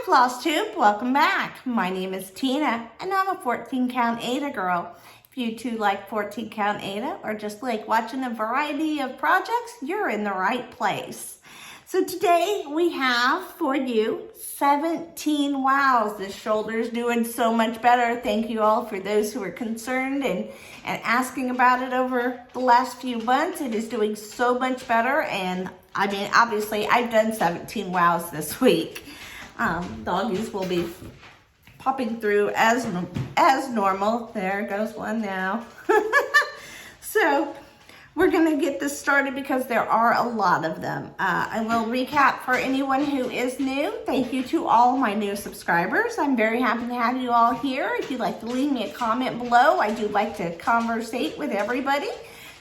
Flosstube, welcome back. My name is Tina and I'm a 14 count Ada girl. If you too like 14 count Ada or just like watching a variety of projects, you're in the right place. So today we have for you 17 wows. This shoulder's doing so much better. Thank you all for those who are concerned and asking about it over the last few months. It is doing so much better, and I mean, obviously I've done 17 wows this week. Doggies will be popping through as normal. There goes one now. So we're gonna get this started because there are a lot of them. I will recap for anyone who is new. Thank you to all my new subscribers. I'm very happy to have you all here. If you'd like to leave me a comment below, I do like to conversate with everybody.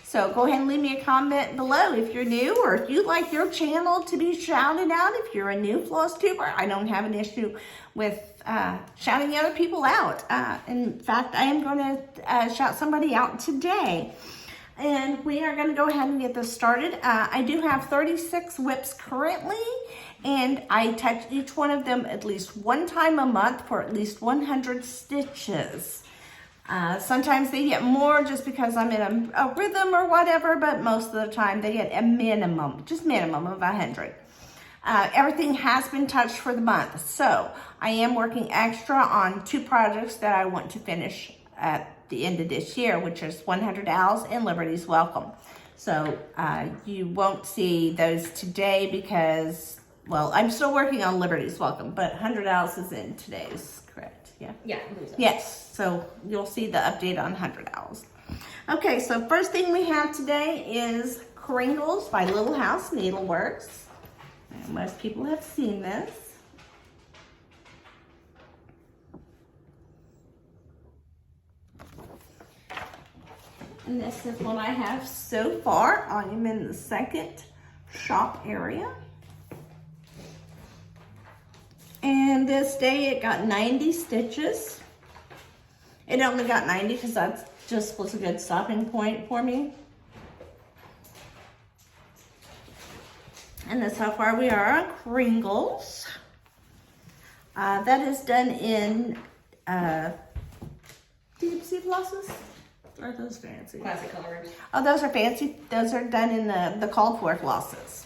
So go ahead and leave me a comment below if you're new, or if you'd like your channel to be shouted out. If you're a new Flosstuber, I don't have an issue with shouting other people out. In fact, I am going to shout somebody out today. And we are going to go ahead and get this started. I do have 36 whips currently, and I touch each one of them at least one time a month for at least 100 stitches. Sometimes they get more just because I'm in a rhythm or whatever, but most of the time they get a minimum, just minimum of 100. Everything has been touched for the month, so I am working extra on 2 projects that I want to finish at the end of this year, which is 100 Owls and Liberty's Welcome. So you won't see those today because, well, I'm still working on Liberty's Welcome, but 100 Owls is in today's, correct? Yeah. Yeah. Yes. So you'll see the update on 100 Owls. Okay. So first thing we have today is Kringles by Little House Needleworks. And most people have seen this. And this is what I have so far. I am in the second shop area. And this day it got 90 stitches. It only got 90 because that just was a good stopping point for me. And that's how far we are on Kringles. That is done in deep sea flosses. Or are those fancy? Classic colors. Oh, those are fancy. Those are done in the called for flosses.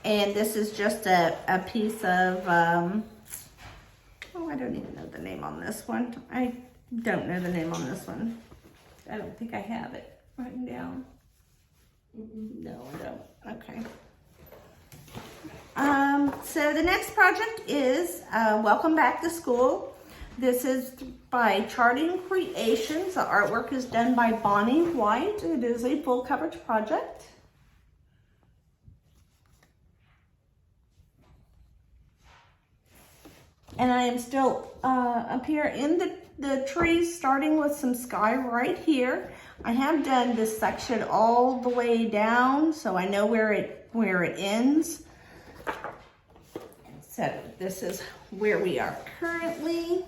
And this is just a piece of, oh, I don't even know the name on this one. I don't know the name on this one. I don't think I have it written down. No, I don't. Okay. So the next project is Welcome Back to School. This is by Charting Creations. The artwork is done by Bonnie White. It is a full coverage project. And I am still up here in the trees, starting with some sky right here. I have done this section all the way down, so I know where it ends. So this is where we are currently.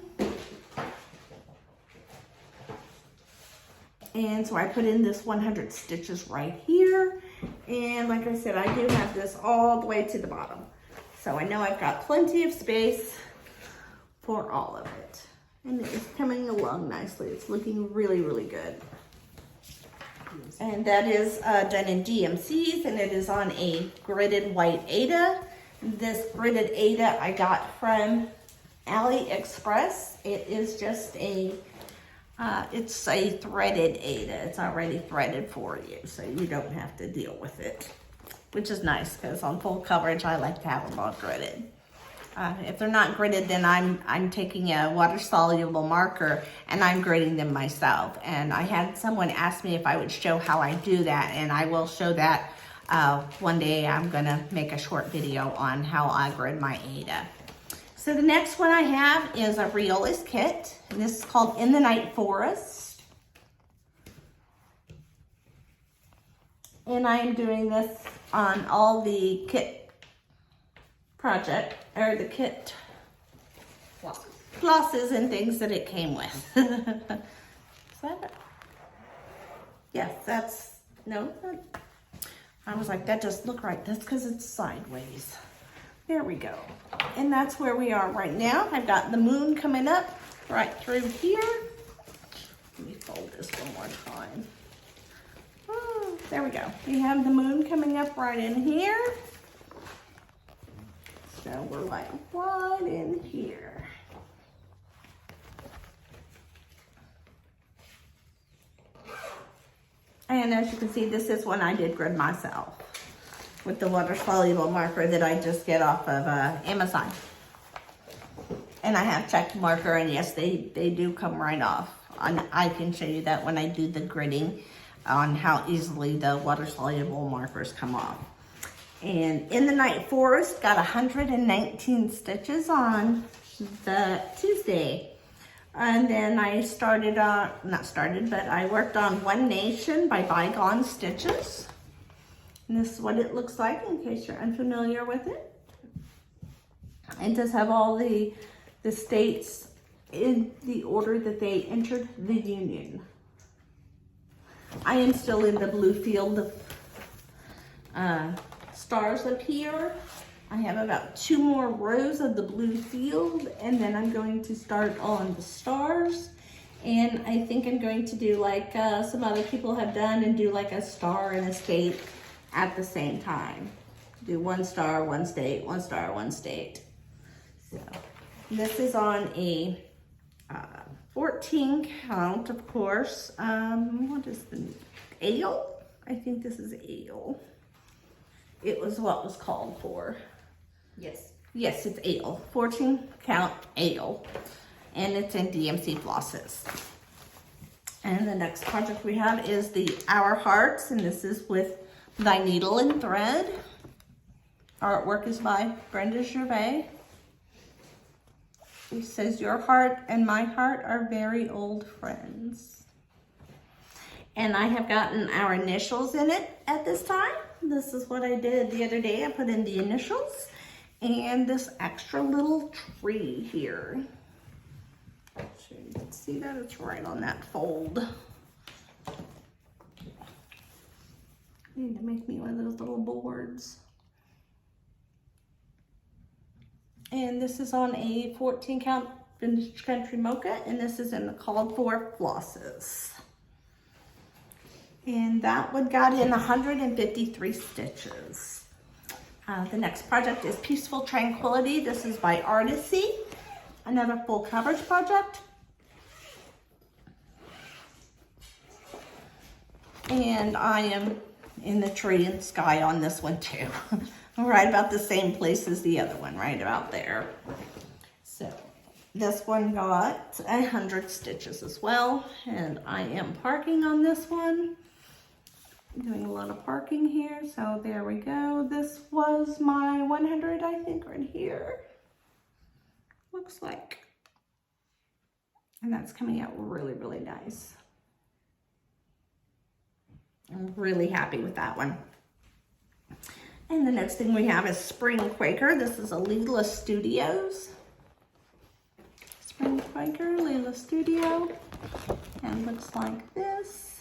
And so I put in this 100 stitches right here. And like I said, I do have this all the way to the bottom. So I know I've got plenty of space for all of it. And it is coming along nicely. It's looking really, really good. And that is done in DMCs, and it is on a gridded white Ada. This gridded Ada I got from AliExpress. It is just it's a threaded Ada. It's already threaded for you, so you don't have to deal with it, which is nice because on full coverage, I like to have them all gridded. If they're not gridded, then I'm taking a water-soluble marker and I'm gridding them myself. And I had someone ask me if I would show how I do that, and I will show that one day. I'm gonna make a short video on how I grid my Ada. So the next one I have is a Riola's kit, and this is called In the Night Forest. And I am doing this on all the kit project, or the kit flosses and things that it came with. Is that it? Yes, that's, no. I was like, that doesn't look right. That's because it's sideways. There we go. And that's where we are right now. I've got the moon coming up right through here. Let me fold this one more time. Oh, there we go. We have the moon coming up right in here. So we're like right in here. And as you can see, this is one I did grid myself with the water soluble marker that I just get off of Amazon. And I have checked marker, and yes, they do come right off. I can show you that when I do the gridding on how easily the water soluble markers come off. And in the Night Forest, got 119 stitches on the Tuesday. And then I started on, but I worked on One Nation by Bygone Stitches. And this is what it looks like in case you're unfamiliar with it. It does have all the states in the order that they entered the Union. I am still in the blue field of stars up here. I have about 2 more rows of the blue field, and then I'm going to start on the stars. And I think I'm going to do like some other people have done, and do like a star and a state at the same time. Do 1 star, 1 state, 1 star, 1 state. So this is on a 14 count, of course. What is the ale? I think this is ale. It was what was called for. Yes. Yes, it's ale. 14 count ale. And it's in DMC flosses. And the next project we have is the Our Hearts, and this is with Thy Needle and Thread. Artwork is by Brenda Gervais. It says, your heart and my heart are very old friends. And I have gotten our initials in it at this time. This is what I did the other day. I put in the initials and this extra little tree here. So you can see that it's right on that fold. I need to make me one of those little boards. And this is on a 14 count vintage country mocha, and this is in the called for flosses. And that one got in 153 stitches. The next project is Peaceful Tranquility. This is by Artisy, another full coverage project. And I am in the tree and sky on this one too. Right about the same place as the other one, right about there. So this one got 100 stitches as well. And I am parking on this one. Doing a lot of parking here, so there we go. This was my 100, I think, right here. Looks like. And that's coming out really, really nice. I'm really happy with that one. And the next thing we have is Springquake. This is a Leela Studios. Springquake, Leela Studio. And looks like this.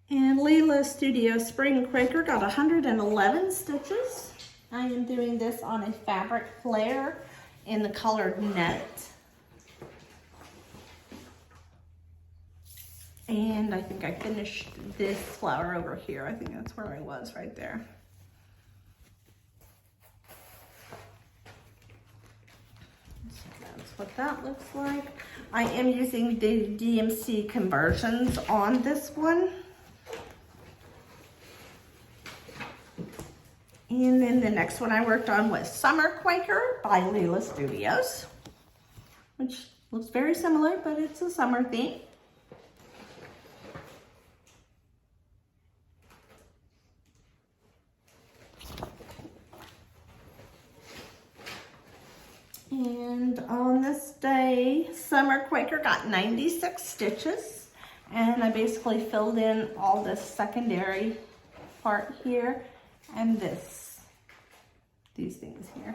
And Leela Studio Springquake got 111 stitches. I am doing this on a fabric flare in the colored net. And I think I finished this flower over here. I think that's where I was, right there. So that's what that looks like. I am using the DMC conversions on this one. And then the next one I worked on was Summer Quaker by Leela Studios, which looks very similar, but it's a summer theme. And on this day, Summer Quaker got 96 stitches, and I basically filled in all this secondary part here and these things here.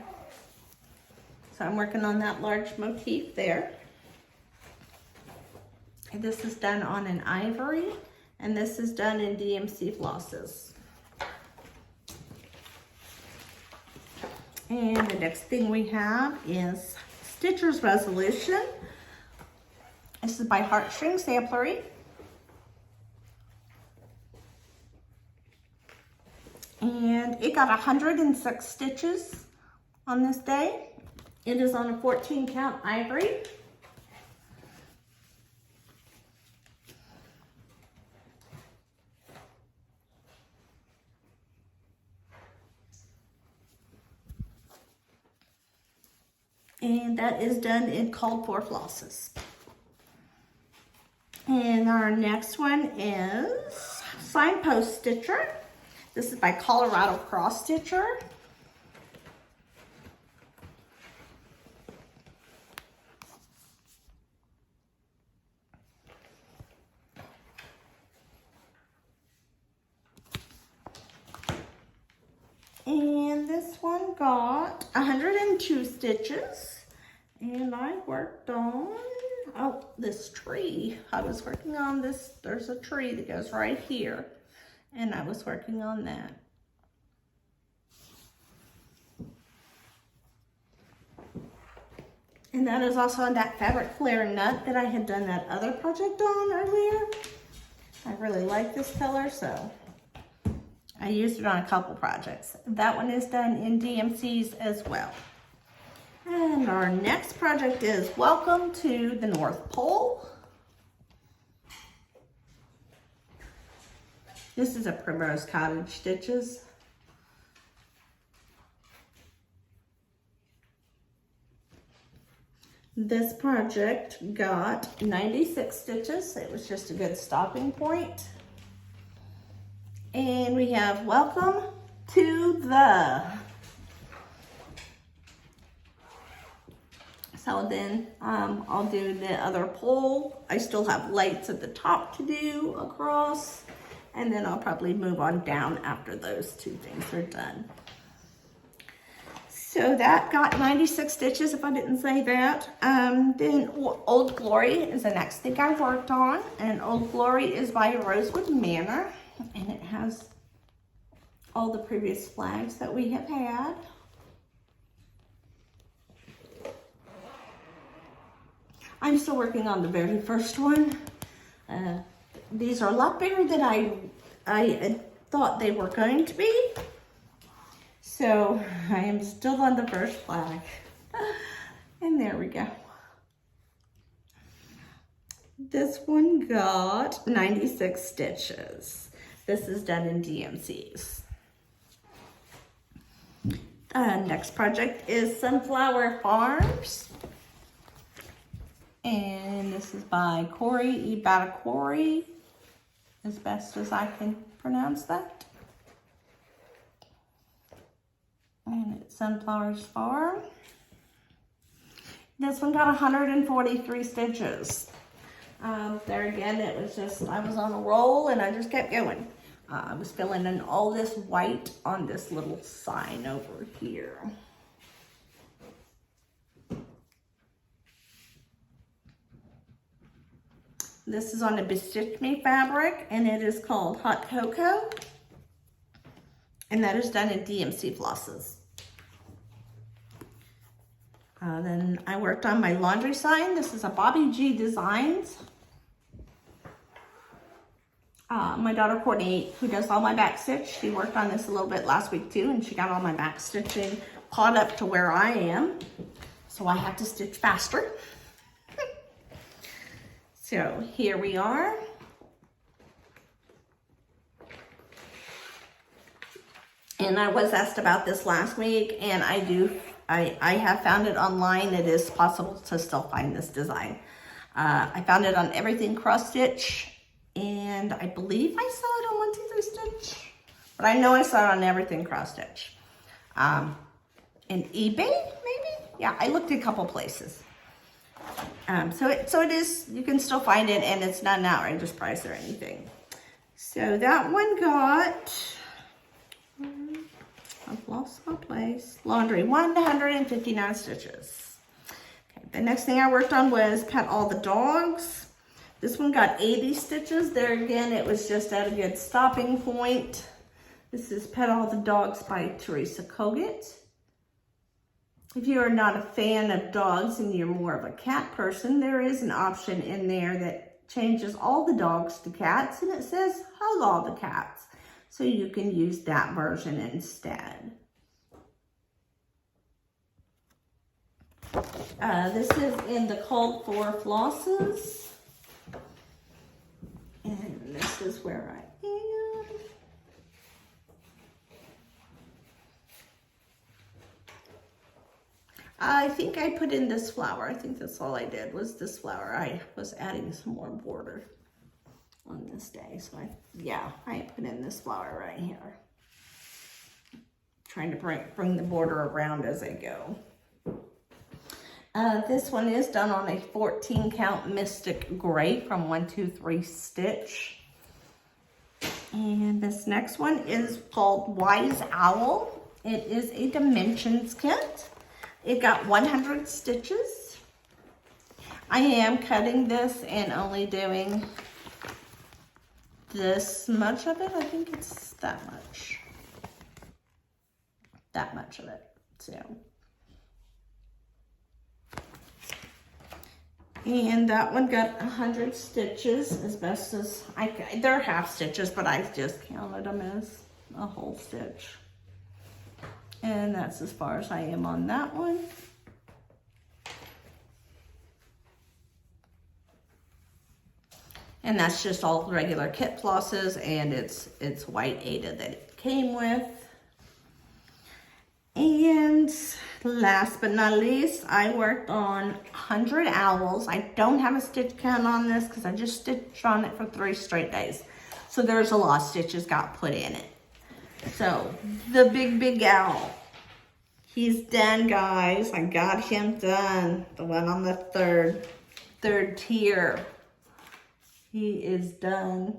So I'm working on that large motif there. And this is done on an ivory, And this is done in DMC flosses. And the next thing we have is Stitcher's Resolution. This is by Heartstring Samplery. And it got 106 stitches on this day. It is on a 14 count ivory. And that is done in called for flosses. And our next one is Signpost Stitcher. This is by Colorado Cross Stitcher. And this one got 102 stitches. And I worked on, oh, this tree. I was working on this, there's a tree that goes right here. And I was working on that. And that is also on that fabric flare nut that I had done that other project on earlier. I really like this color, so I used it on a couple projects. That one is done in DMCs as well. And our next project is Welcome to the North Pole. This is a Primrose Cottage Stitches. This project got 96 stitches. It was just a good stopping point. And we have Welcome to the. So then I'll do the other pole. I still have lights at the top to do across. And then I'll probably move on down after those two things are done. So that got 96 stitches, if I didn't say that. Then Old Glory is the next thing I worked on. And Old Glory is by Rosewood Manor. And it has all the previous flags that we have had. I'm still working on the very first one. These are a lot bigger than I thought they were going to be. So I am still on the first flag. And there we go. This one got 96 stitches. This is done in DMCs. Next project is Sunflower Farms. And this is by Corey Ibatakori, as best as I can pronounce that. And it's Sunflower's Farm. This one got 143 stitches. There again, it was just, I was on a roll and I just kept going. I was filling in all this white on this little sign over here. This is on a Bestitch Me fabric, and it is called Hot Cocoa. And that is done in DMC flosses. Then I worked on my laundry sign. This is a Bobby G Designs. My daughter Courtney, who does all my back stitch, she worked on this a little bit last week too, and she got all my back stitching caught up to where I am. So I have to stitch faster. So here we are. And I was asked about this last week, and I have found it online. It is possible to still find this design. I found it on Everything Cross Stitch, and I believe I saw it on 1, 2, 3 Stitch, but I know I saw it on Everything Cross Stitch. In eBay, maybe? Yeah, I looked at a couple places. So it is, you can still find it, and it's not an outrageous price or anything. So that one got, I've lost my place, laundry, 159 stitches. Okay, the next thing I worked on was Pet All the Dogs. This one got 80 stitches. There again, it was just at a good stopping point. This is Pet All the Dogs by Teresa Kogut. If you are not a fan of dogs and you're more of a cat person, there is an option in there that changes all the dogs to cats, and it says hug all the cats. So you can use that version instead. This is in the called for flosses. And this is where I am. I think I put in this flower. I think that's all I did was this flower. I was adding some more border on this day. So I put in this flower right here. Trying to bring the border around as I go. This one is done on a 14 count Mystic Gray from 123 Stitch. And this next one is called Wise Owl. It is a dimensions kit. It got 100 stitches. I am cutting this and only doing this much of it. I think it's that much. That much of it. So. And that one got 100 stitches as best as I can. They're half stitches, but I just counted them as a whole stitch. And that's as far as I am on that one. And that's just all regular kit flosses, and it's white Aida that it came with. And last but not least, I worked on 100 owls. I don't have a stitch count on this because I just stitched on it for 3 straight days. So there's a lot of stitches got put in it. So the big owl, he's done, guys. I got him done. The one on the third tier. He is done.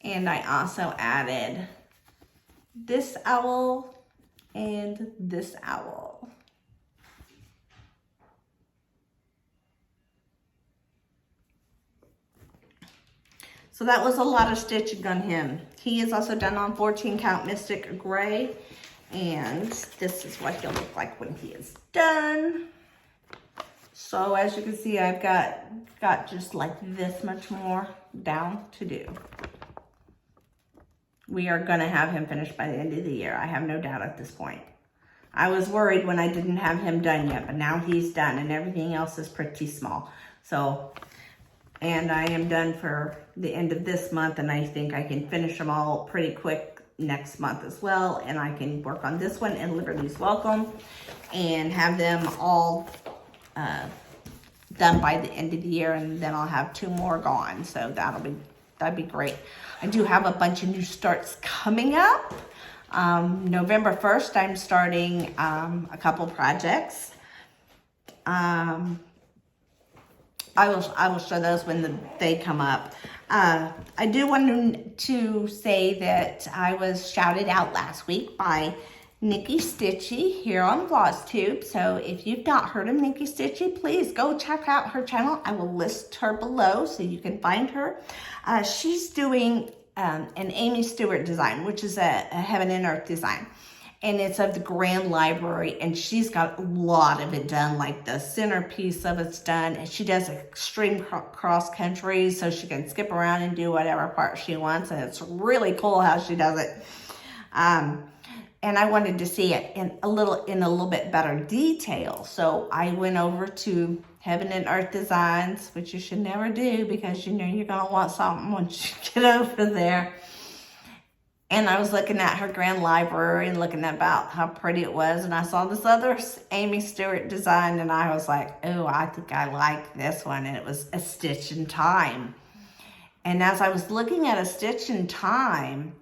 And I also added this owl and this owl. So that was a lot of stitching on him. He is also done on 14 count Mystic Gray. And this is what he'll look like when he is done. So as you can see, I've got just like this much more down to do. We are gonna have him finished by the end of the year. I have no doubt at this point. I was worried when I didn't have him done yet, but now he's done and everything else is pretty small. So, and I am done for the end of this month, and I think I can finish them all pretty quick next month as well. And I can work on this one and Liberty's Welcome and have them all done by the end of the year, and then I'll have 2 more gone. So that'd be great. I do have a bunch of new starts coming up. November 1st, I'm starting a couple projects. I will show those when they come up. I do want to say that I was shouted out last week by Nikki Stitchy here on Flosstube. So if you've not heard of Nikki Stitchy, please go check out her channel. I will list her below so you can find her. She's doing an Amy Stewart design, which is a Heaven and Earth design. And it's of the Grand Library, and she's got a lot of it done, like the centerpiece of it's done. And she does extreme cross country, so she can skip around and do whatever part she wants. And it's really cool how she does it. And I wanted to see it in a little bit better detail. So I went over to Heaven and Earth Designs, which you should never do because you know you're gonna want something once you get over there. And I was looking at her Grand Library and looking about how pretty it was. And I saw this other Amy Stewart design, and I was like, oh, I think I like this one. And it was A Stitch in Time. And as I was looking at A Stitch in Time,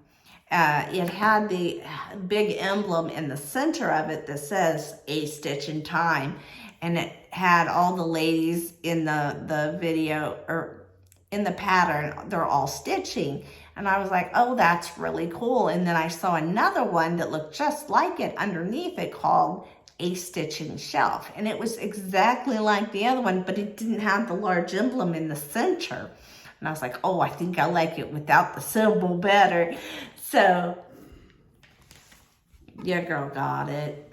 it had the big emblem in the center of it that says A Stitch in Time. And it had all the ladies in the video, or in the pattern, they're all stitching. And I was like, oh, that's really cool. And then I saw another one that looked just like it underneath it called a stitching shelf. And it was exactly like the other one, but it didn't have the large emblem in the center. And I was like, oh, I think I like it without the symbol better. So, your girl got it.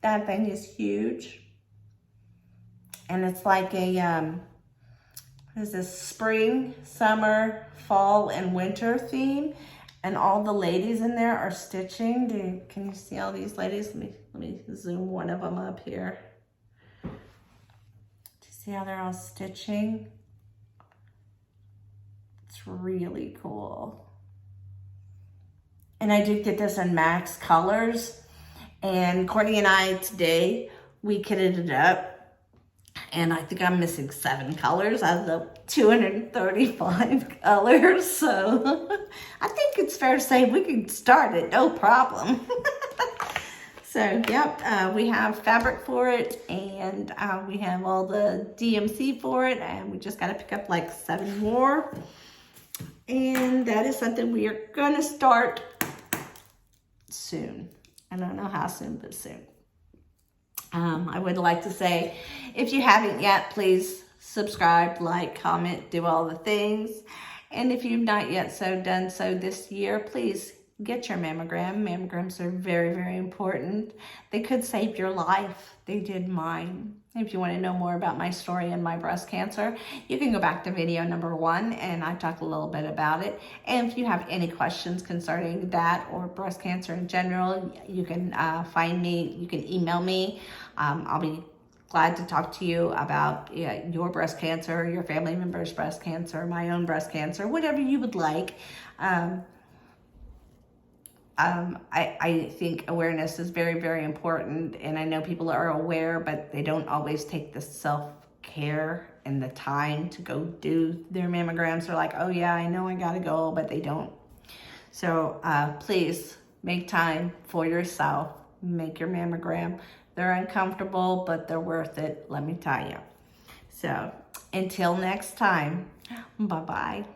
That thing is huge. And it's like a, what is this, spring, summer, fall, and winter theme. And all the ladies in there are stitching. Can you see all these ladies? Let me zoom one of them up here. Do you see how they're all stitching? It's really cool. And I did get this in Max Colors. And Courtney and I today, we kitted it up. And I think I'm missing 7 colors out of the 235 colors. So I think it's fair to say we can start it, no problem. So, yep, we have fabric for it, and we have all the DMC for it, and we just got to pick up like 7 more. And that is something we are going to start soon. I don't know how soon, but soon. I would like to say, if you haven't yet, please subscribe, like, comment, do all the things. And if you've not yet done so this year, please get your mammogram. Mammograms are very, very important. They could save your life. They did mine. If you want to know more about my story and my breast cancer, you can go back to video number 1, and I talked a little bit about it. And if you have any questions concerning that or breast cancer in general, you can find me. You can email me. I'll be glad to talk to you about your breast cancer, your family member's breast cancer, my own breast cancer, whatever you would like. I think awareness is very, very important, and I know people are aware, but they don't always take the self-care and the time to go do their mammograms. They're like, oh yeah, I know I gotta go, but they don't. So please make time for yourself. Make your mammogram. They're uncomfortable, but they're worth it, let me tell you. So until next time, bye-bye.